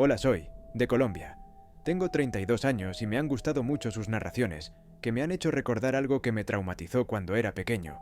Hola, soy de Colombia. Tengo 32 años y me han gustado mucho sus narraciones, que me han hecho recordar algo que me traumatizó cuando era pequeño.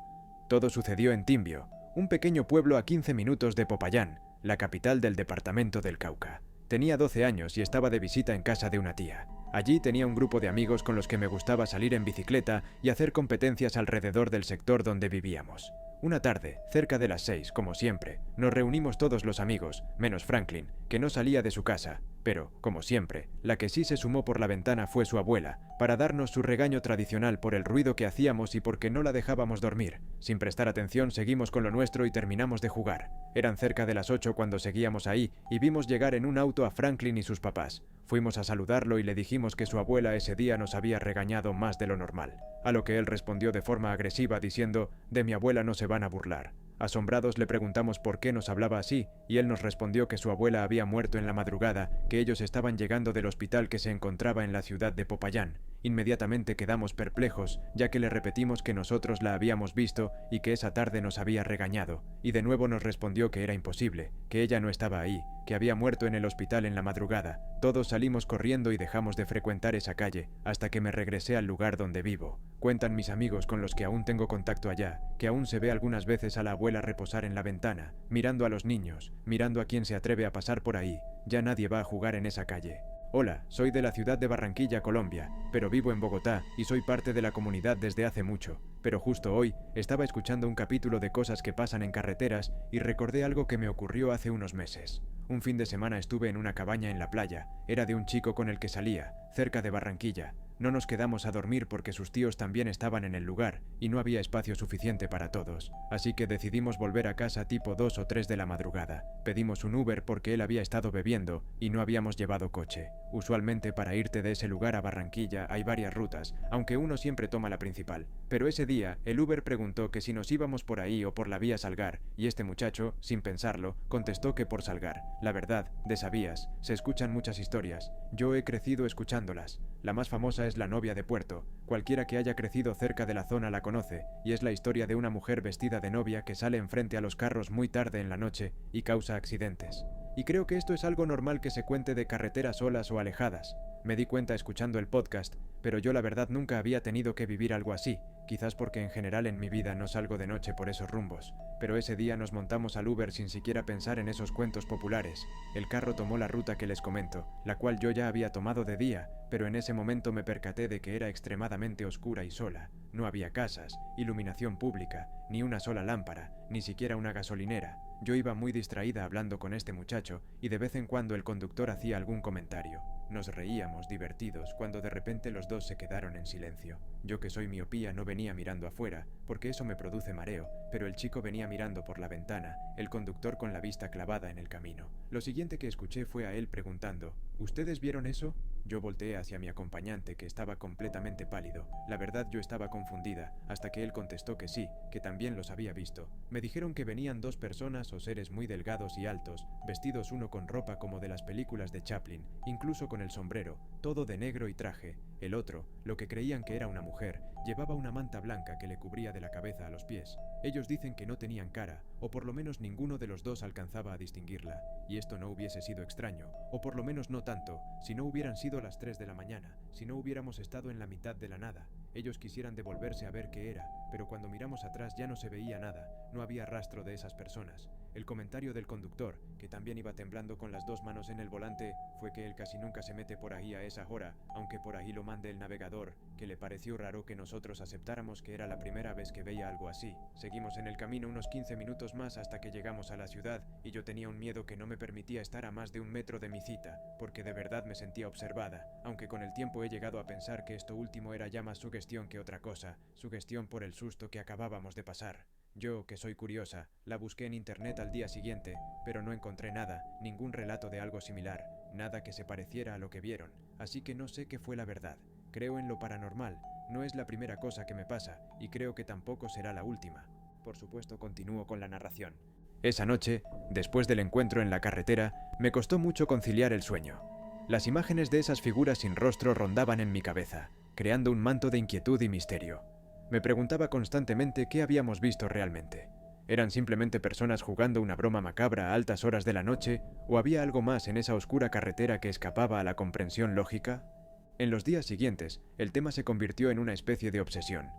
Todo sucedió en Timbio, un pequeño pueblo a 15 minutos de Popayán, la capital del departamento del Cauca. Tenía 12 años y estaba de visita en casa de una tía. Allí tenía un grupo de amigos con los que me gustaba salir en bicicleta y hacer competencias alrededor del sector donde vivíamos. Una tarde, cerca de las 6, como siempre, nos reunimos todos los amigos, menos Franklin, que no salía de su casa. Pero, como siempre, la que sí se sumó por la ventana fue su abuela, para darnos su regaño tradicional por el ruido que hacíamos y porque no la dejábamos dormir. Sin prestar atención, seguimos con lo nuestro y terminamos de jugar. Eran cerca de las 8 cuando seguíamos ahí y vimos llegar en un auto a Franklin y sus papás. Fuimos a saludarlo y le dijimos que su abuela ese día nos había regañado más de lo normal, a lo que él respondió de forma agresiva diciendo: «De mi abuela no se van a burlar». Asombrados le preguntamos por qué nos hablaba así, y él nos respondió que su abuela había muerto en la madrugada, que ellos estaban llegando del hospital que se encontraba en la ciudad de Popayán. Inmediatamente quedamos perplejos, ya que le repetimos que nosotros la habíamos visto y que esa tarde nos había regañado, y de nuevo nos respondió que era imposible, que ella no estaba ahí, que había muerto en el hospital en la madrugada. Todos salimos corriendo y dejamos de frecuentar esa calle, hasta que me regresé al lugar donde vivo. Cuentan mis amigos con los que aún tengo contacto allá, que aún se ve algunas veces a la abuela reposar en la ventana, mirando a los niños, mirando a quien se atreve a pasar por ahí. Ya nadie va a jugar en esa calle. Hola, soy de la ciudad de Barranquilla, Colombia, pero vivo en Bogotá y soy parte de la comunidad desde hace mucho. Pero justo hoy estaba escuchando un capítulo de cosas que pasan en carreteras y recordé algo que me ocurrió hace unos meses. Un fin de semana estuve en una cabaña en la playa, era de un chico con el que salía, cerca de Barranquilla. No nos quedamos a dormir porque sus tíos también estaban en el lugar y no había espacio suficiente para todos. Así que decidimos volver a casa tipo 2 o 3 de la madrugada. Pedimos un Uber porque él había estado bebiendo y no habíamos llevado coche. Usualmente para irte de ese lugar a Barranquilla hay varias rutas, aunque uno siempre toma la principal. Pero ese día el Uber preguntó que si nos íbamos por ahí o por la vía Salgar, y este muchacho, sin pensarlo, contestó que por Salgar. La verdad, de sabías, se escuchan muchas historias. Yo he crecido escuchándolas. La más famosa es La novia de Puerto. Cualquiera que haya crecido cerca de la zona la conoce, y es la historia de una mujer vestida de novia que sale enfrente a los carros muy tarde en la noche y causa accidentes. Y creo que esto es algo normal que se cuente de carreteras solas o alejadas. Me di cuenta escuchando el podcast, pero yo la verdad nunca había tenido que vivir algo así, quizás porque en general en mi vida no salgo de noche por esos rumbos. Pero ese día nos montamos al Uber sin siquiera pensar en esos cuentos populares. El carro tomó la ruta que les comento, la cual yo ya había tomado de día, pero en ese momento me percaté de que era extremadamente oscura y sola. No había casas, iluminación pública, ni una sola lámpara, ni siquiera una gasolinera. Yo iba muy distraída hablando con este muchacho y de vez en cuando el conductor hacía algún comentario. Nos reíamos divertidos cuando de repente los dos se quedaron en silencio. Yo, que soy miopía, no venía mirando afuera, porque eso me produce mareo, pero el chico venía mirando por la ventana, el conductor con la vista clavada en el camino. Lo siguiente que escuché fue a él preguntando: ¿ustedes vieron eso? Yo volteé hacia mi acompañante, que estaba completamente pálido. La verdad, yo estaba confundida, hasta que él contestó que sí, que también los había visto. Me dijeron que venían dos personas o seres muy delgados y altos, vestidos uno con ropa como de las películas de Chaplin, incluso con el sombrero, todo de negro y traje. El otro, lo que creían que era una mujer, llevaba una manta blanca que le cubría de la cabeza a los pies. Ellos dicen que no tenían cara, o por lo menos ninguno de los dos alcanzaba a distinguirla, y esto no hubiese sido extraño, o por lo menos no tanto, si no hubieran sido las 3 de la mañana, si no hubiéramos estado en la mitad de la nada. Ellos quisieran devolverse a ver qué era, pero cuando miramos atrás ya no se veía nada, no había rastro de esas personas. El comentario del conductor, que también iba temblando con las dos manos en el volante, fue que él casi nunca se mete por ahí a esa hora, aunque por ahí lo mande el navegador, que le pareció raro que nosotros aceptáramos que era la primera vez que veía algo así. Seguimos en el camino unos 15 minutos más hasta que llegamos a la ciudad, y yo tenía un miedo que no me permitía estar a más de 1 metro de mi cita, porque de verdad me sentía observada, aunque con el tiempo he llegado a pensar que esto último era ya más sugestión que otra cosa, sugestión por el susto que acabábamos de pasar. Yo, que soy curiosa, la busqué en internet al día siguiente, pero no encontré nada, ningún relato de algo similar, nada que se pareciera a lo que vieron, así que no sé qué fue la verdad. Creo en lo paranormal, no es la primera cosa que me pasa, y creo que tampoco será la última. Por supuesto, continúo con la narración. Esa noche, después del encuentro en la carretera, me costó mucho conciliar el sueño. Las imágenes de esas figuras sin rostro rondaban en mi cabeza, creando un manto de inquietud y misterio. Me preguntaba constantemente qué habíamos visto realmente. ¿Eran simplemente personas jugando una broma macabra a altas horas de la noche, o había algo más en esa oscura carretera que escapaba a la comprensión lógica? En los días siguientes, el tema se convirtió en una especie de obsesión.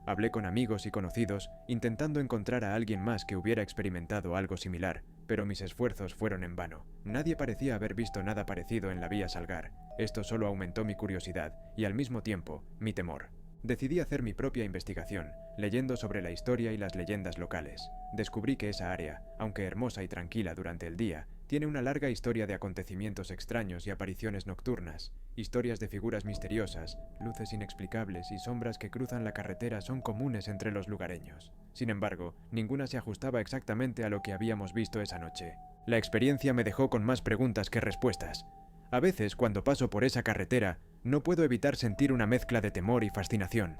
Hablé con amigos y conocidos, intentando encontrar a alguien más que hubiera experimentado algo similar, pero mis esfuerzos fueron en vano. Nadie parecía haber visto nada parecido en la vía Salgar. Esto solo aumentó mi curiosidad y, al mismo tiempo, mi temor. Decidí hacer mi propia investigación, leyendo sobre la historia y las leyendas locales. Descubrí que esa área, aunque hermosa y tranquila durante el día, tiene una larga historia de acontecimientos extraños y apariciones nocturnas. Historias de figuras misteriosas, luces inexplicables y sombras que cruzan la carretera son comunes entre los lugareños. Sin embargo, ninguna se ajustaba exactamente a lo que habíamos visto esa noche. La experiencia me dejó con más preguntas que respuestas. A veces, cuando paso por esa carretera, no puedo evitar sentir una mezcla de temor y fascinación.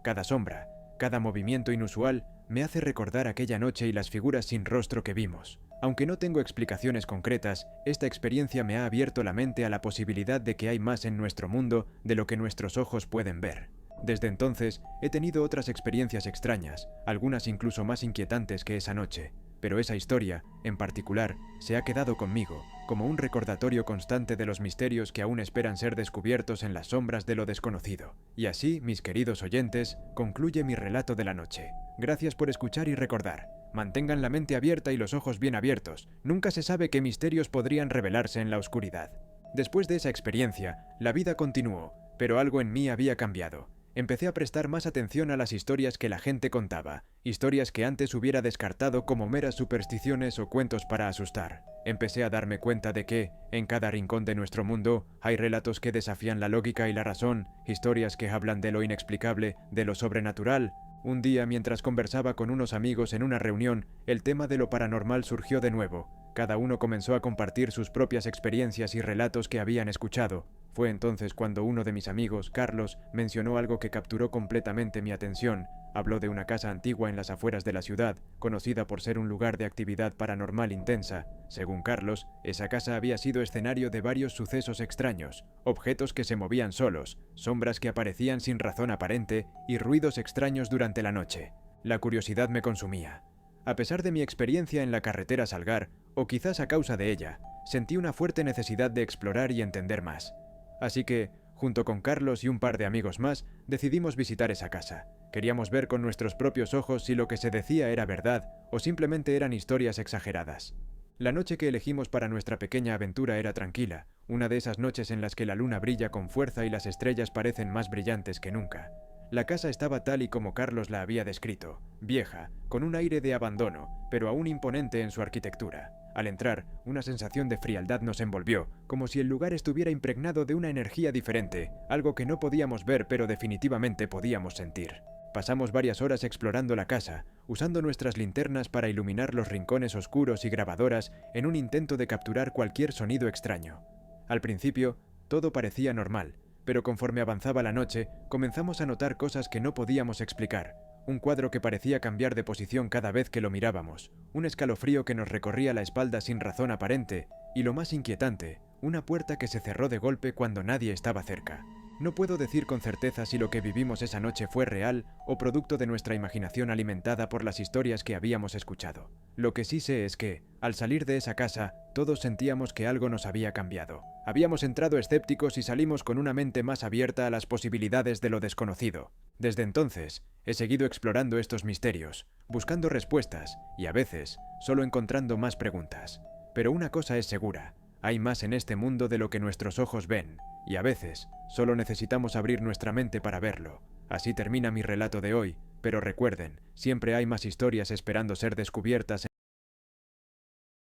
Cada sombra, cada movimiento inusual, me hace recordar aquella noche y las figuras sin rostro que vimos. Aunque no tengo explicaciones concretas, esta experiencia me ha abierto la mente a la posibilidad de que hay más en nuestro mundo de lo que nuestros ojos pueden ver. Desde entonces, he tenido otras experiencias extrañas, algunas incluso más inquietantes que esa noche. Pero esa historia, en particular, se ha quedado conmigo, como un recordatorio constante de los misterios que aún esperan ser descubiertos en las sombras de lo desconocido. Y así, mis queridos oyentes, concluye mi relato de la noche. Gracias por escuchar y recordar. Mantengan la mente abierta y los ojos bien abiertos. Nunca se sabe qué misterios podrían revelarse en la oscuridad. Después de esa experiencia, la vida continuó, pero algo en mí había cambiado. Empecé a prestar más atención a las historias que la gente contaba, historias que antes hubiera descartado como meras supersticiones o cuentos para asustar. Empecé a darme cuenta de que, en cada rincón de nuestro mundo, hay relatos que desafían la lógica y la razón, historias que hablan de lo inexplicable, de lo sobrenatural. Un día, mientras conversaba con unos amigos en una reunión, el tema de lo paranormal surgió de nuevo. Cada uno comenzó a compartir sus propias experiencias y relatos que habían escuchado. Fue entonces cuando uno de mis amigos, Carlos, mencionó algo que capturó completamente mi atención. Habló de una casa antigua en las afueras de la ciudad, conocida por ser un lugar de actividad paranormal intensa. Según Carlos, esa casa había sido escenario de varios sucesos extraños, objetos que se movían solos, sombras que aparecían sin razón aparente y ruidos extraños durante la noche. La curiosidad me consumía. A pesar de mi experiencia en la carretera Salgar, o quizás a causa de ella, sentí una fuerte necesidad de explorar y entender más. Así que, junto con Carlos y un par de amigos más, decidimos visitar esa casa. Queríamos ver con nuestros propios ojos si lo que se decía era verdad o simplemente eran historias exageradas. La noche que elegimos para nuestra pequeña aventura era tranquila, una de esas noches en las que la luna brilla con fuerza y las estrellas parecen más brillantes que nunca. La casa estaba tal y como Carlos la había descrito, vieja, con un aire de abandono, pero aún imponente en su arquitectura. Al entrar, una sensación de frialdad nos envolvió, como si el lugar estuviera impregnado de una energía diferente, algo que no podíamos ver pero definitivamente podíamos sentir. Pasamos varias horas explorando la casa, usando nuestras linternas para iluminar los rincones oscuros y grabadoras en un intento de capturar cualquier sonido extraño. Al principio, todo parecía normal, pero conforme avanzaba la noche, comenzamos a notar cosas que no podíamos explicar. Un cuadro que parecía cambiar de posición cada vez que lo mirábamos, un escalofrío que nos recorría la espalda sin razón aparente, y lo más inquietante, una puerta que se cerró de golpe cuando nadie estaba cerca. No puedo decir con certeza si lo que vivimos esa noche fue real o producto de nuestra imaginación alimentada por las historias que habíamos escuchado. Lo que sí sé es que, al salir de esa casa, todos sentíamos que algo nos había cambiado. Habíamos entrado escépticos y salimos con una mente más abierta a las posibilidades de lo desconocido. Desde entonces, he seguido explorando estos misterios, buscando respuestas y, a veces, solo encontrando más preguntas. Pero una cosa es segura, hay más en este mundo de lo que nuestros ojos ven, y a veces, solo necesitamos abrir nuestra mente para verlo. Así termina mi relato de hoy, pero recuerden, siempre hay más historias esperando ser descubiertas